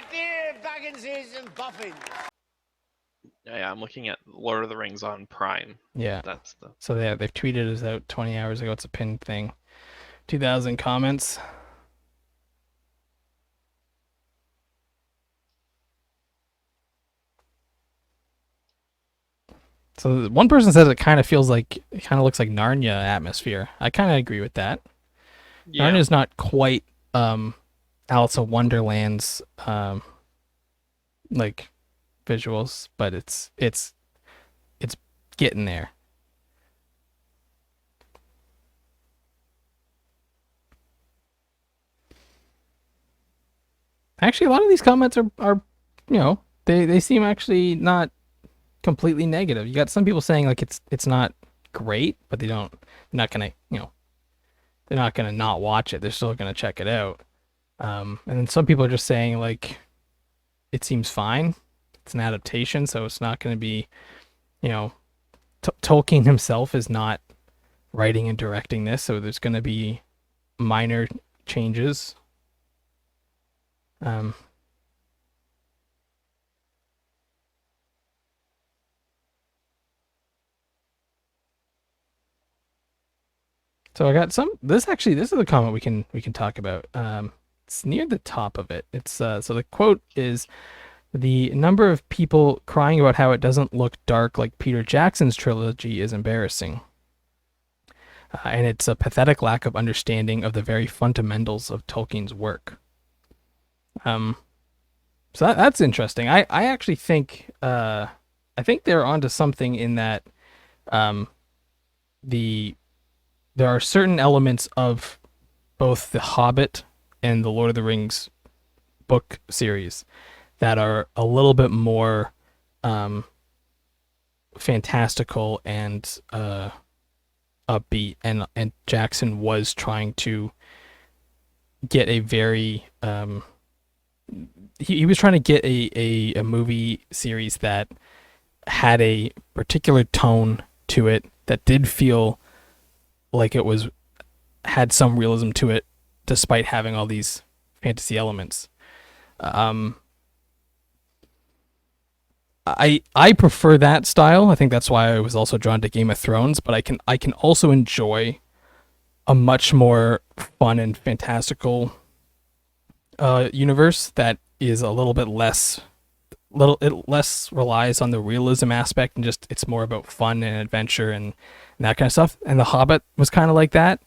dear Bagginses and Boffins. Yeah, I'm looking at Lord of the Rings on Prime. Yeah. That's the. So they've tweeted us out 20 hours ago. It's a pinned thing. 2,000 comments. So one person says it kind of looks like Narnia atmosphere. I kind of agree with that. Yeah. Narnia's not quite Alice in Wonderland's like visuals, but it's getting there. Actually, a lot of these comments are they seem actually not completely negative. You got some people saying like it's not great, but they're not gonna not watch it. They're still gonna check it out. And then some people are just saying like it seems fine. It's an adaptation, so it's not gonna be, Tolkien himself is not writing and directing this, so there's gonna be minor changes. So I got this is a comment we can talk about. It's near the top of it. It's so the quote is, the number of people crying about how it doesn't look dark like Peter Jackson's trilogy is embarrassing. And it's a pathetic lack of understanding of the very fundamentals of Tolkien's work. So that's interesting. I actually think they're onto something in that there are certain elements of both The Hobbit and the Lord of the Rings book series that are a little bit more fantastical and upbeat, and Jackson was trying to get a very he was trying to get a movie series that had a particular tone to it that did feel like it had some realism to it despite having all these fantasy elements. I prefer that style. I think that's why I was also drawn to Game of Thrones, but I can also enjoy a much more fun and fantastical universe that is a little bit less relies on the realism aspect, and just it's more about fun and adventure and that kind of stuff. And The Hobbit was kind of like that.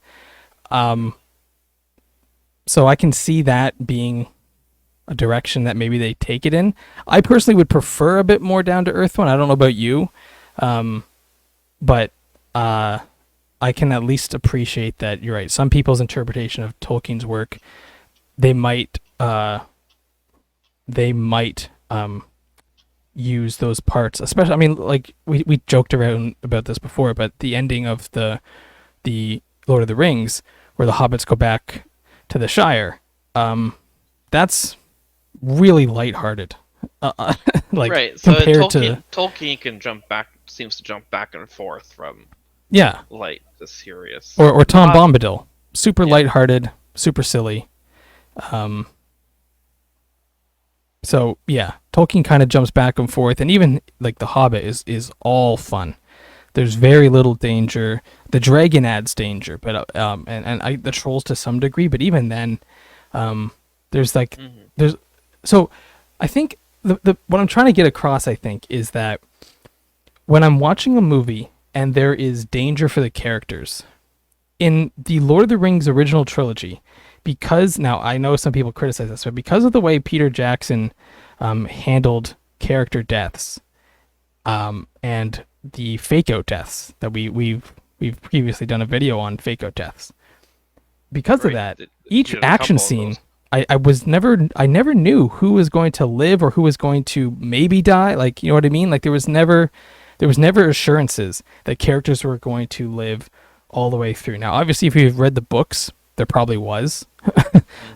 So I can see that being a direction that maybe they take it in. I personally would prefer a bit more down to earth one. I don't know about you, but I can at least appreciate that you're right. Some people's interpretation of Tolkien's work, they might use those parts, especially. I mean, like we joked around about this before, but the ending of the Lord of the Rings, where the hobbits go back to the Shire, that's really lighthearted. Like, right. So compared Tolkien seems to jump back and forth from light to serious. Or Tom Bombadil, super lighthearted, super silly. So yeah, Tolkien kind of jumps back and forth, and even like The Hobbit is all fun. There's very little danger. The dragon adds danger, but the trolls to some degree. But even then, there's like there's. So I think the what I'm trying to get across, I think, is that when I'm watching a movie and there is danger for the characters in the Lord of the Rings original trilogy, because now I know some people criticize this, but because of the way Peter Jackson handled character deaths and the fake out deaths that we've previously done a video on fake out deaths, because of that, each action scene I never knew who was going to live or who was going to maybe die. Like, you know what I mean? Like there was never assurances that characters were going to live all the way through. Now, obviously, if you've read the books, there probably was.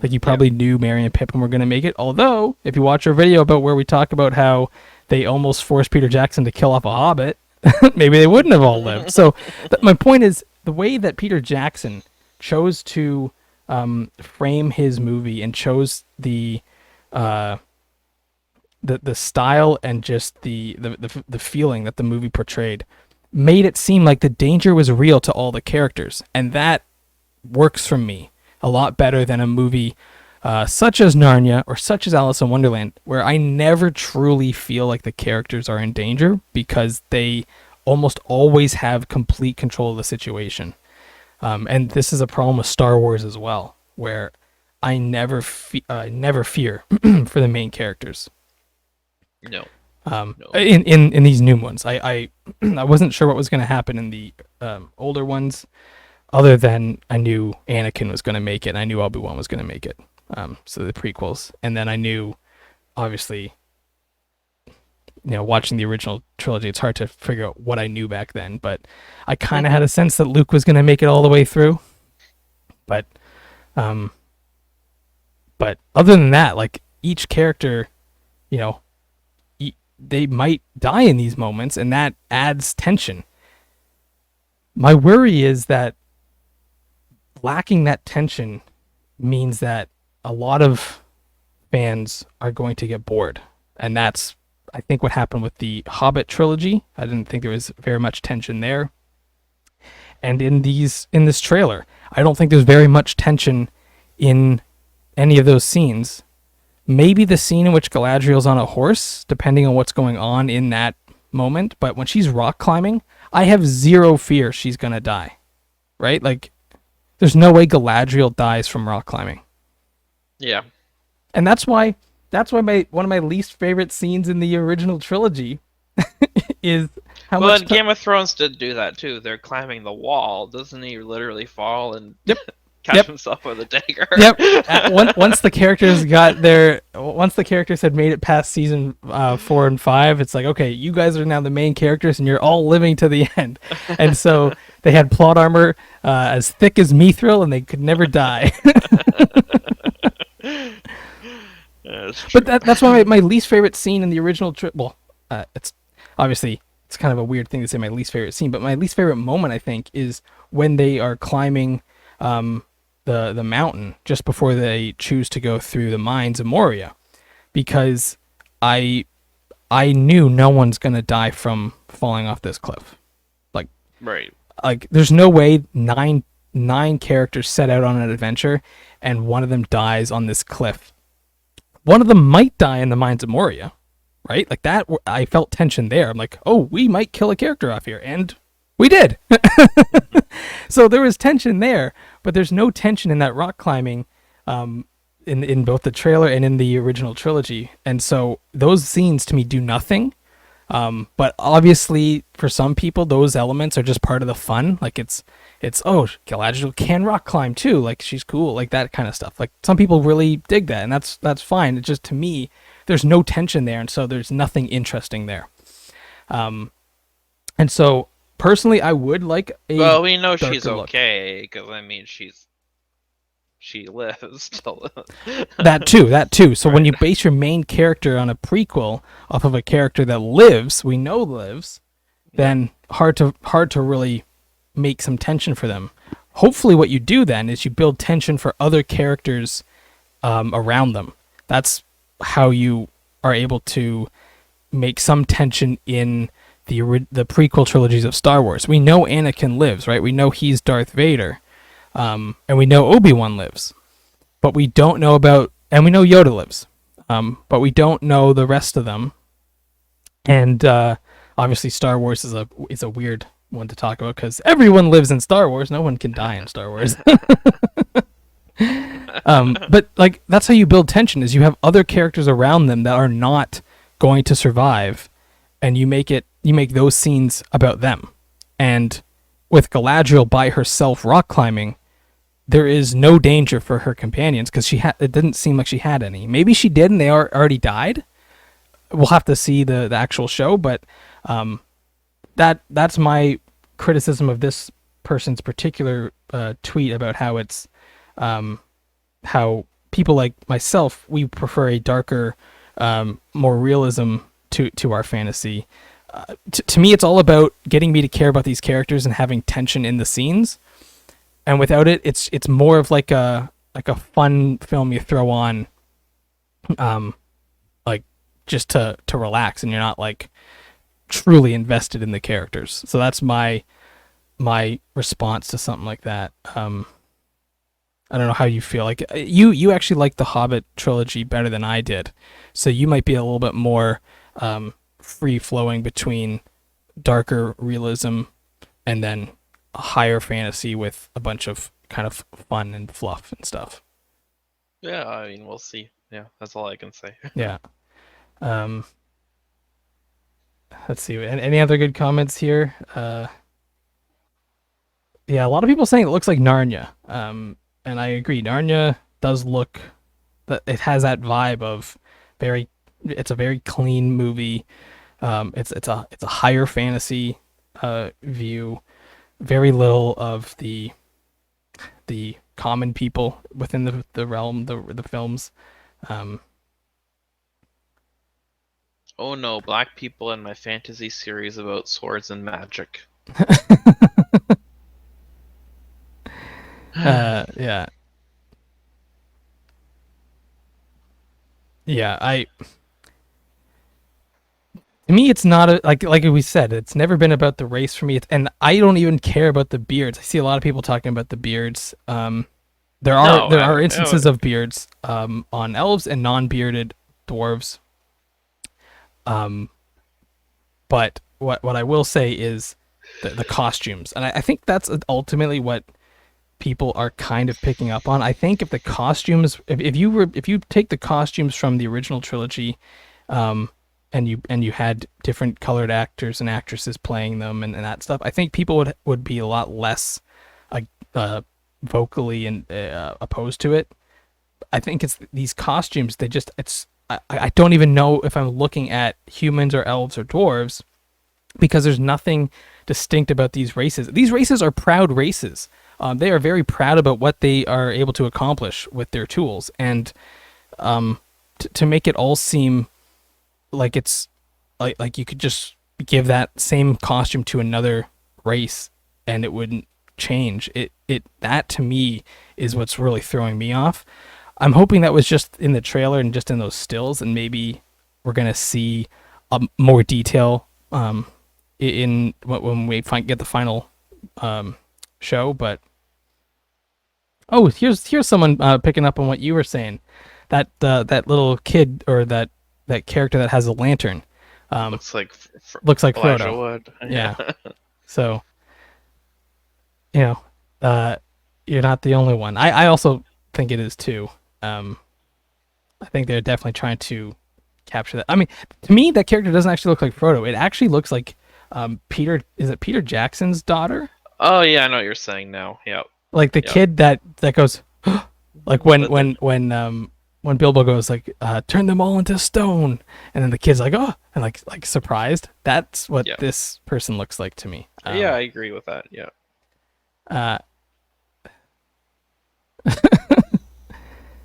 Like you probably knew Merry and Pippin were going to make it. Although, if you watch our video about where we talk about how they almost forced Peter Jackson to kill off a hobbit, maybe they wouldn't have all lived. So my point is, the way that Peter Jackson chose to frame his movie and chose the the style and just the feeling that the movie portrayed made it seem like the danger was real to all the characters, and that works for me a lot better than a movie such as Narnia or such as Alice in Wonderland, where I never truly feel like the characters are in danger because they almost always have complete control of the situation. And this is a problem with Star Wars as well, where I never fear for the main characters. No. No. In these new ones, I wasn't sure what was going to happen in the older ones, other than I knew Anakin was going to make it, and I knew Obi-Wan was going to make it. So the prequels, and then I knew, obviously, watching the original trilogy, it's hard to figure out what I knew back then, but I kind of had a sense that Luke was going to make it all the way through. But other than that, like, each character, they might die in these moments, and that adds tension. My worry is that lacking that tension means that a lot of fans are going to get bored, and that's, I think, what happened with the Hobbit trilogy. I didn't think there was very much tension there, and in this trailer, I don't think there's very much tension in any of those scenes. Maybe the scene in which Galadriel's on a horse, depending on what's going on in that moment, but when she's rock climbing, I have zero fear she's gonna die, right? Like, there's no way Galadriel dies from rock climbing. Yeah. And that's why one of my least favorite scenes in the original trilogy is how much. Well, Game of Thrones did do that too. They're climbing the wall. Doesn't he literally fall and catch himself with a dagger? Yep. Once the characters had made it past season 4 and 5, it's like, okay, you guys are now the main characters, and you're all living to the end. And so they had plot armor as thick as mithril, and they could never die. But that's why my least favorite scene in the original it's obviously, it's kind of a weird thing to say my least favorite scene, but my least favorite moment, I think, is when they are climbing the mountain just before they choose to go through the mines of Moria, because I knew no one's gonna die from falling off this cliff. Like, right. Like, there's no way nine characters set out on an adventure and one of them dies on this cliff. One of them might die in the mines of Moria, right? Like, that, I felt tension there. I'm like, oh, we might kill a character off here, and we did. So there was tension there, but there's no tension in that rock climbing in both the trailer and in the original trilogy. And so those scenes to me do nothing. But obviously for some people, those elements are just part of the fun. Like, it's oh, Galadriel can rock climb too. Like, she's cool, like that kind of stuff. Like, some people really dig that, and that's fine. It's just, to me, there's no tension there, and so there's nothing interesting there. And so personally, I would like a. Well, we know she's look. okay, because I mean, she lives still. That too. So when you base your main character on a prequel off of a character that we know lives, then hard to really make some tension for them. Hopefully what you do then is you build tension for other characters around them. That's how you are able to make some tension in the prequel trilogies of Star Wars. We know Anakin lives, right? We know he's Darth Vader. And we know Obi-Wan lives. But we don't know and we know Yoda lives. But we don't know the rest of them. And obviously Star Wars is a weird one to talk about, because everyone lives in Star Wars. No one can die in Star Wars. But like, that's how you build tension, is you have other characters around them that are not going to survive, and you make those scenes about them. And with Galadriel by herself rock climbing, there is no danger for her companions, because it didn't seem like she had any. Maybe she did and they already died. We'll have to see the actual show, but that's my criticism of this person's particular tweet about how it's how people like myself, we prefer a darker, more realism to our fantasy. To me, it's all about getting me to care about these characters and having tension in the scenes. And without it, it's more of like a fun film you throw on, like just to relax, and you're not like truly invested in the characters. So that's my response to something like that. I don't know how you feel. Like you actually like the Hobbit trilogy better than I did, so you might be a little bit more free flowing between darker realism and then a higher fantasy with a bunch of kind of fun and fluff and stuff. Yeah, I mean, we'll see. Yeah, that's all I can say. Yeah. Let's see. Any other good comments here? Yeah, a lot of people saying it looks like Narnia. And I agree. Narnia does look that it has that vibe of it's a very clean movie. It's a higher fantasy view. Very little of the common people within the realm, the films. Oh no, black people in my fantasy series about swords and magic. Yeah. Yeah, to me, it's not like we said, it's never been about the race for me. And I don't even care about the beards. I see a lot of people talking about the beards. There are instances of beards on elves and non-bearded dwarves. But what I will say is the costumes, and I think that's ultimately what people are kind of picking up on. I think if the costumes, if you take the costumes from the original trilogy, and you had different colored actors and actresses playing them and that stuff, I think people would be a lot less vocally and opposed to it. I think it's these costumes. I don't even know if I'm looking at humans or elves or dwarves, because there's nothing distinct about these races. These races are proud races. They are very proud about what they are able to accomplish with their tools, and to make it all seem like it's like you could just give that same costume to another race and it wouldn't change. That to me is what's really throwing me off. I'm hoping that was just in the trailer and just in those stills, and maybe we're gonna see more detail in when we get the final show. But here's someone picking up on what you were saying. That little kid, or that character that has a lantern, looks like Frodo. Elijah Wood. Yeah. So, you're not the only one. I also think it is too. I think they're definitely trying to capture that. I mean, to me, that character doesn't actually look like Frodo. It actually looks like Peter. Is it Peter Jackson's daughter? Oh yeah, I know what you're saying now. Yep. Like the kid that goes, like when Bilbo goes like, turn them all into stone, and then the kid's like, oh, and like surprised. That's what this person looks like to me. Yeah, I agree with that. Yeah.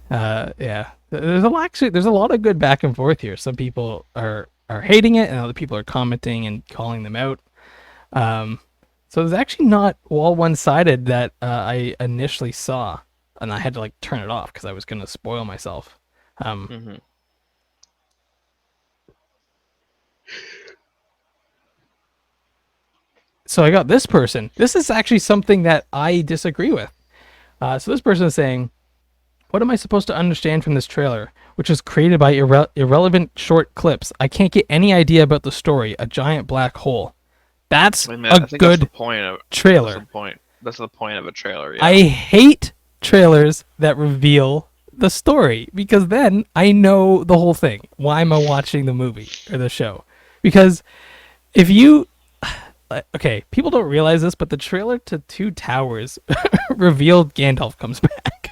Yeah. There's a lot of good back and forth here. Some people are hating it, and other people are commenting and calling them out. So it's actually not all one-sided that I initially saw, and I had to like turn it off because I was gonna spoil myself. So I got this person. This is actually something that I disagree with. So this person is saying, what am I supposed to understand from this trailer, which was created by irrelevant short clips? I can't get any idea about the story. A giant black hole. That's a good trailer. That's the point of a trailer. Yeah. I hate trailers that reveal the story, because then I know the whole thing. Why am I watching the movie or the show? Because if you... Okay, people don't realize this, but the trailer to Two Towers revealed Gandalf comes back.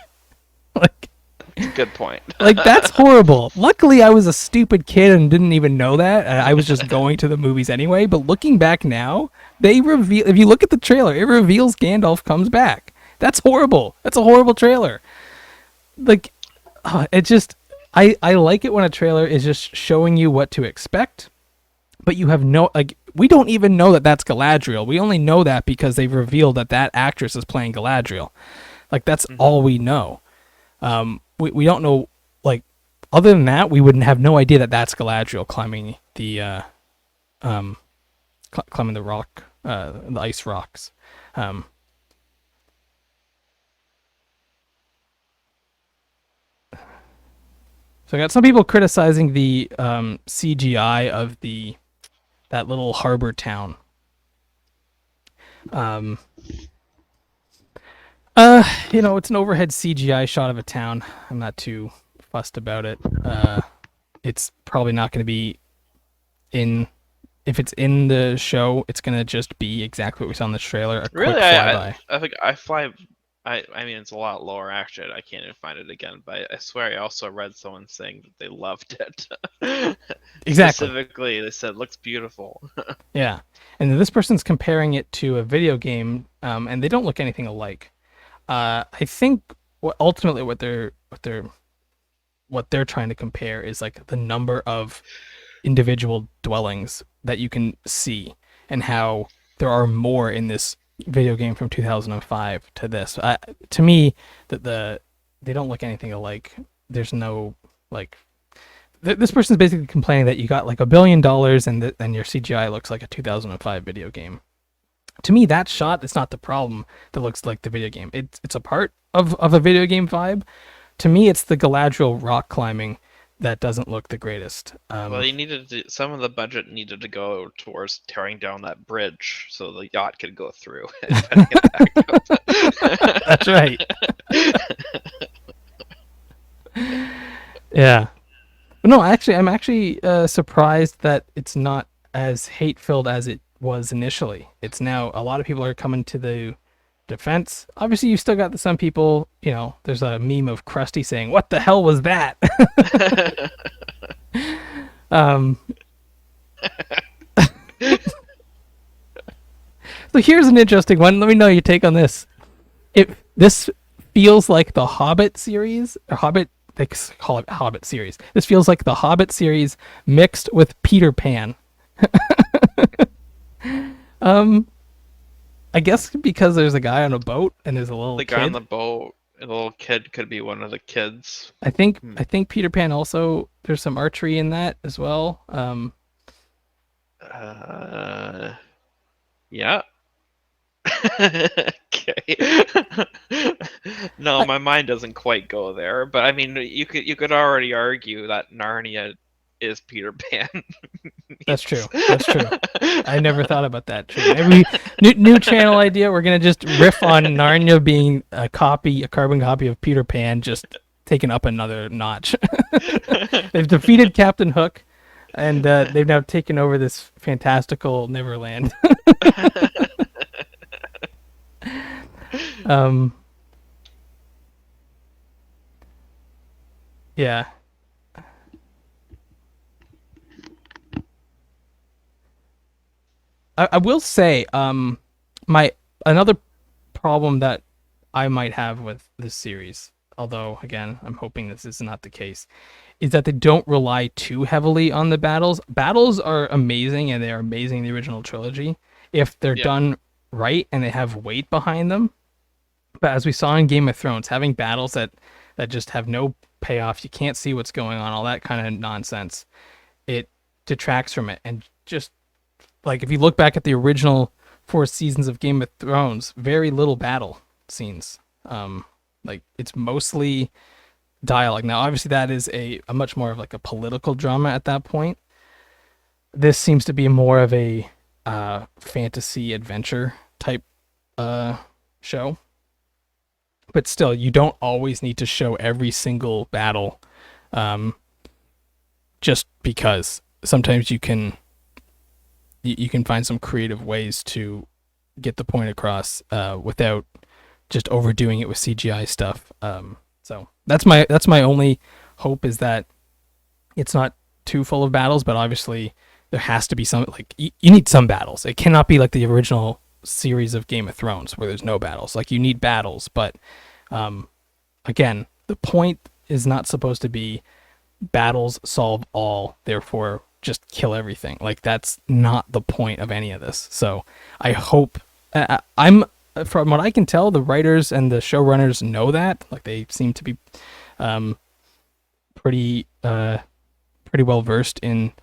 Good point. Like, that's horrible. Luckily, I was a stupid kid and didn't even know that. I was just going to the movies anyway. But looking back now, if you look at the trailer, it reveals Gandalf comes back. That's horrible. That's a horrible trailer. Like, it just... I like it when a trailer is just showing you what to expect, but you have no... Like, we don't even know that that's Galadriel. We only know that because they've revealed that actress is playing Galadriel. Like, that's all we know. We don't know, like, other than that, we wouldn't have no idea that that's Galadriel climbing the climbing the rock, the ice rocks. So I got some people criticizing the CGI of that little harbor town. It's an overhead CGI shot of a town. I'm not too fussed about it. It's probably not going to be if it's in the show, it's going to just be exactly what we saw in the trailer. A Really, quick flyby. I think I fly. I mean, it's a lot lower. Actually, I can't even find it again. But I swear, I also read someone saying that they loved it. Exactly. Specifically, they said looks beautiful. Yeah, and this person's comparing it to a video game, and they don't look anything alike. I think ultimately what they're trying to compare is like the number of individual dwellings that you can see, and how there are more in this video game from 2005 to this. To me, they don't look anything alike. There's no like. This person's basically complaining that you got like $1 billion and your CGI looks like a 2005 video game. To me, that shot is not the problem that looks like the video game. It's a part of a video game vibe. To me, it's the Galadriel rock climbing that doesn't look the greatest. Well, some of the budget needed to go towards tearing down that bridge so the yacht could go through. That's right. Yeah. No, actually, I'm actually surprised that it's not as hate-filled as it was initially. It's now a lot of people are coming to the defense. Obviously, you still got some people. There's a meme of Krusty saying, "What the hell was that?" So here's an interesting one. Let me know your take on this. If this feels like the Hobbit series, or Hobbit. They call it Hobbit series. This feels like the Hobbit series mixed with Peter Pan. I guess because there's a guy on a boat and there's a little kid. The guy on the boat, a little kid could be one of the kids. I think Peter Pan also, there's some archery in that as well. Yeah. Okay. No, my mind doesn't quite go there, but I mean, you could already argue that Narnia is Peter Pan. That's true. I never thought about that. True. Every new channel idea, we're gonna just riff on Narnia being a carbon copy of Peter Pan, just taken up another notch. They've defeated Captain Hook, and they've now taken over this fantastical Neverland. Yeah. I will say, another problem that I might have with this series, although again, I'm hoping this is not the case, is that they don't rely too heavily on the battles. Battles are amazing, and they are amazing in the original trilogy if they're done right and they have weight behind them. But as we saw in Game of Thrones, having battles that just have no payoff, you can't see what's going on, all that kind of nonsense, it detracts from it. And just like if you look back at the original 4 seasons of Game of Thrones, very little battle scenes. Like it's mostly dialogue. Now, obviously, that is a much more of like a political drama at that point. This seems to be more of a fantasy adventure type show. But still, you don't always need to show every single battle, just because sometimes you can find some creative ways to get the point across without just overdoing it with CGI stuff. So that's my only hope, is that it's not too full of battles, but obviously there has to be some, like you need some battles. It cannot be like the original series of Game of Thrones where there's no battles. Like you need battles, but again, the point is not supposed to be battles solve all, therefore just kill everything. Like that's not the point of any of this. So I hope from what I can tell, the writers and the showrunners know that. Like they seem to be pretty pretty well versed in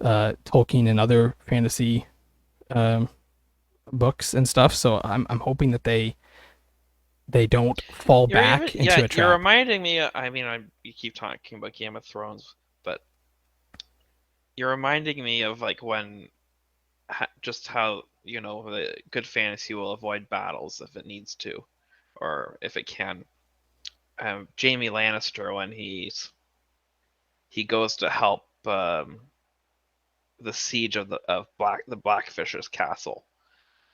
Tolkien and other fantasy um, books and stuff. So I'm hoping that they don't fall back into a You're trap. reminding me. I mean, you keep talking about Game of Thrones, but you're reminding me of like when just how the good fantasy will avoid battles if it needs to, or if it can. Jaime Lannister, when he goes to help the siege of the Blackfish's castle,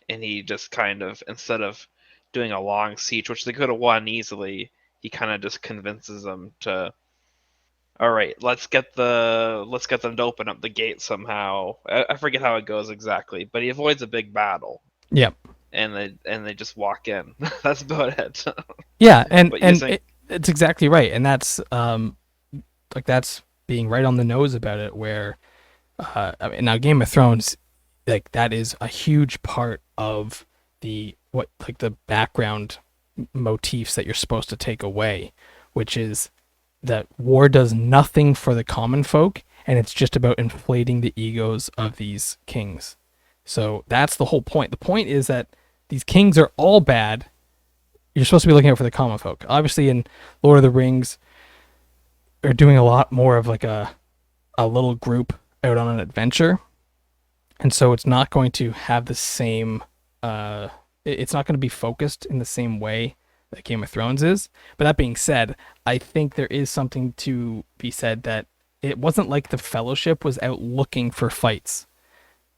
and he just kind of, instead of doing a long siege, which they could have won easily, he kind of just convinces them to, all right, let's get them to open up the gate somehow. I forget how it goes exactly, but he avoids a big battle, Yep. and they just walk in. That's about it. Yeah, and But and using- it's exactly right, and that's like that's being right on the nose about it. Where I mean, now Game of Thrones, like that is a huge part of the background motifs that you're supposed to take away, which is that war does nothing for the common folk, and it's just about inflating the egos of these kings. So that's the whole point. The point is that these kings are all bad. You're supposed to be looking out for the common folk. Obviously, in Lord of the Rings, are doing a lot more of like a little group out on an adventure, and so it's not going to have the same. It's not going to be focused in the same way that Game of Thrones is. But that being said, I think there is something to be said that it wasn't like the Fellowship was out looking for fights,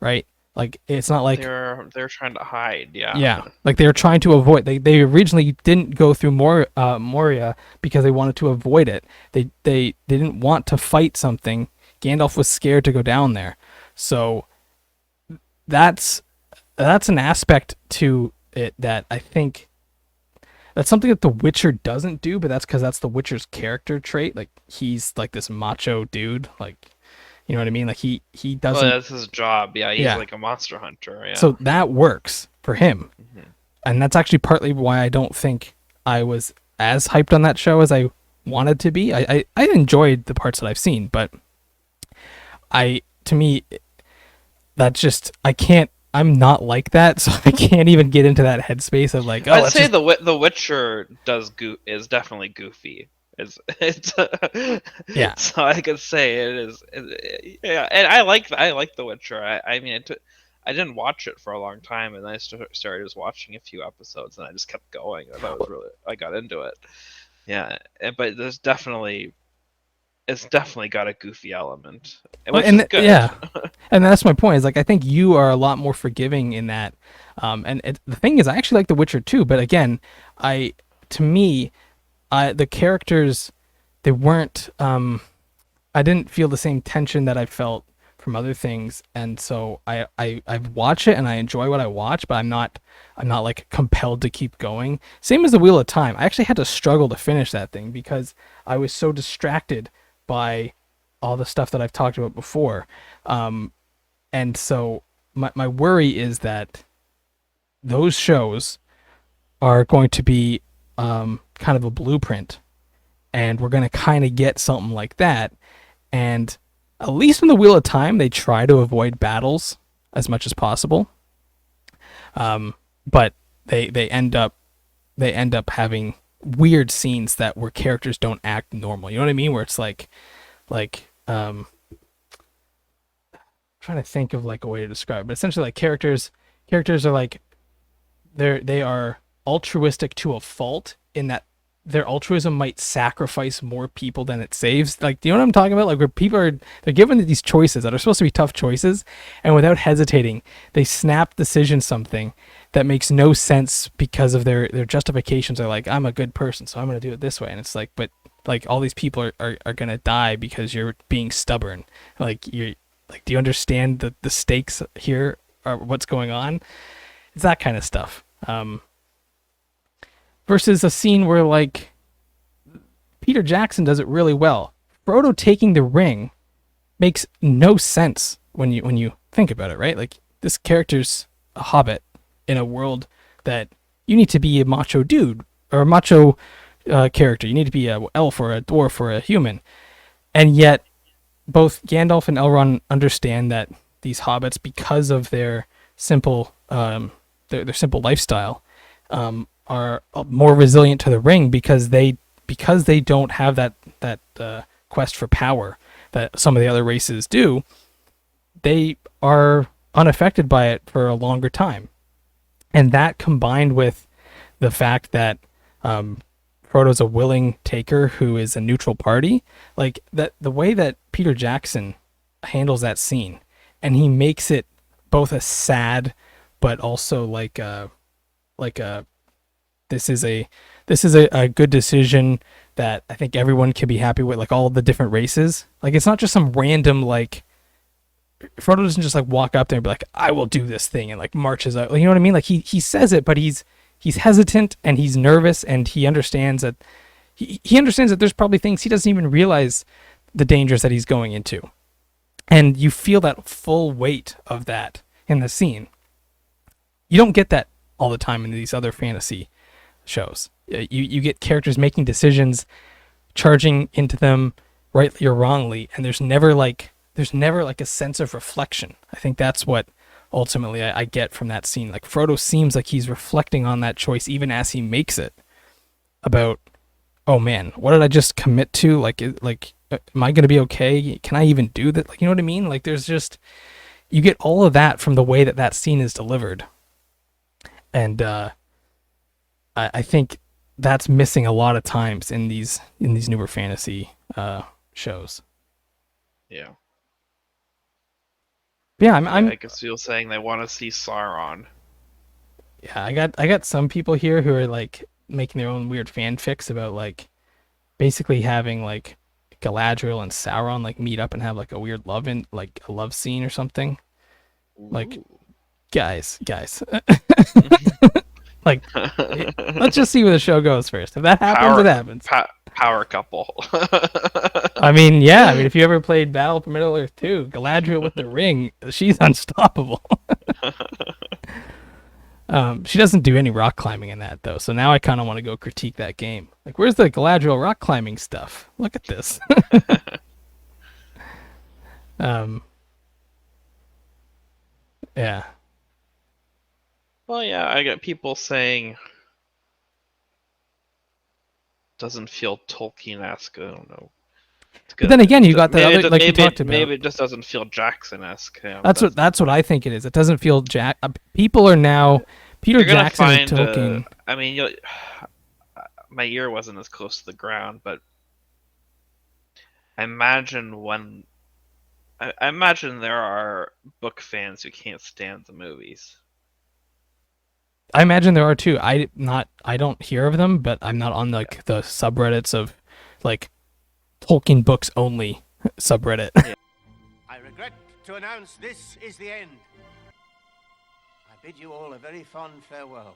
right? Like it's not like they're trying to hide. yeah, like they were trying to avoid. They originally didn't go through Moria because they wanted to avoid it. They didn't want to fight something. Gandalf was scared to go down there, so that's an aspect to it that I think that's something that The Witcher doesn't do. But that's because that's The Witcher's character trait. Like he's like this macho dude. Like you know what I mean? Like he doesn't. Well, that's his job. Yeah, he's Yeah. like a monster hunter. Yeah. So that works for him. And that's actually partly why I don't think I was as hyped on that show as I wanted to be. I enjoyed the parts that I've seen, but to me, that just, I'm not like that, so I can't even get into that headspace of like, oh, I'd let's say just- the Witcher is definitely goofy. It's Yeah. So I could say it is. Yeah, and I like The Witcher. I mean, I didn't watch it for a long time, and I started just watching a few episodes, and I just kept going. I thought it was really, I got into it. Yeah, but it's definitely got a goofy element, which and is good. yeah, and that's my point. Is like I think you are a lot more forgiving in that. The thing is, I actually like The Witcher too, but again, to me, the characters, they weren't. I didn't feel the same tension that I felt from other things, and so I watch it and I enjoy what I watch, but I'm not like compelled to keep going. Same as The Wheel of Time. I actually had to struggle to finish that thing because I was so distracted by all the stuff that I've talked about before. And so my worry is that those shows are going to be kind of a blueprint, and we're going to kind of get something like that. And at least in The Wheel of Time, they try to avoid battles as much as possible. But they end up having weird scenes where characters don't act normal. You know what I mean? Where it's like I'm trying to think of like a way to describe it, but essentially like characters are like they are altruistic to a fault in that their altruism might sacrifice more people than it saves. Like, do you know what I'm talking about? Like where people they're given these choices that are supposed to be tough choices, and without hesitating, they snap decision something that makes no sense because of their justifications are like, I'm a good person, so I'm going to do it this way. And it's like, but like all these people are going to die because you're being stubborn. Like you're like, do you understand the stakes here or what's going on? It's that kind of stuff. Versus a scene where like Peter Jackson does it really well. Frodo taking the ring makes no sense when you think about it, right? Like this character's a hobbit in a world that you need to be a macho dude or a macho character. You need to be a elf or a dwarf or a human. And yet, both Gandalf and Elrond understand that these hobbits, because of their simple, their simple lifestyle, are more resilient to the ring because they don't have that quest for power that some of the other races do. They are unaffected by it for a longer time, and that combined with the fact that Frodo's a willing taker who is a neutral party, like that, the way that Peter Jackson handles that scene, and he makes it both a sad but also like a this is a good decision that I think everyone can be happy with, like all the different races. Like it's not just some random, like Frodo doesn't just like walk up there and be like, I will do this thing, and like marches out. Like, you know what I mean? Like he says it, but he's hesitant and he's nervous, and he understands that he understands that there's probably things he doesn't even realize the dangers that he's going into. And you feel that full weight of that in the scene. You don't get that all the time in these other fantasy shows. You get characters making decisions, charging into them rightly or wrongly, and there's never like a sense of reflection. I think that's what ultimately I get from that scene. Like Frodo seems like he's reflecting on that choice even as he makes it, about, oh man, what did I just commit to? Like am I gonna be okay? Can I even do that? Like, you know what I mean? Like there's just, you get all of that from the way that scene is delivered. And I think that's missing a lot of times in these newer fantasy shows. Yeah. Yeah, I'm I guess you're saying they want to see Sauron. Yeah, I got some people here who are like making their own weird fanfics about like basically having like Galadriel and Sauron like meet up and have like a weird a love scene or something. Like, guys. Like, let's just see where the show goes first. If that happens, it happens. Power couple. I mean, yeah. I mean, if you ever played Battle for Middle Earth 2, Galadriel with the ring, she's unstoppable. She doesn't do any rock climbing in that, though. So now I kind of want to go critique that game. Like, where's the Galadriel rock climbing stuff? Look at this. Yeah. Well, yeah, I get people saying doesn't feel Tolkien-esque. I don't know. But then again, you got that other, like you talked about. Maybe it just doesn't feel Jackson-esque. You know, that's what I think it is. It doesn't feel people are now Peter Jackson and Tolkien. I mean, my ear wasn't as close to the ground, but I imagine there are book fans who can't stand the movies. I imagine there are too. I don't hear of them, but I'm not on like the subreddits of like Tolkien books only subreddit. I regret to announce this is the end. I bid you all a very fond farewell.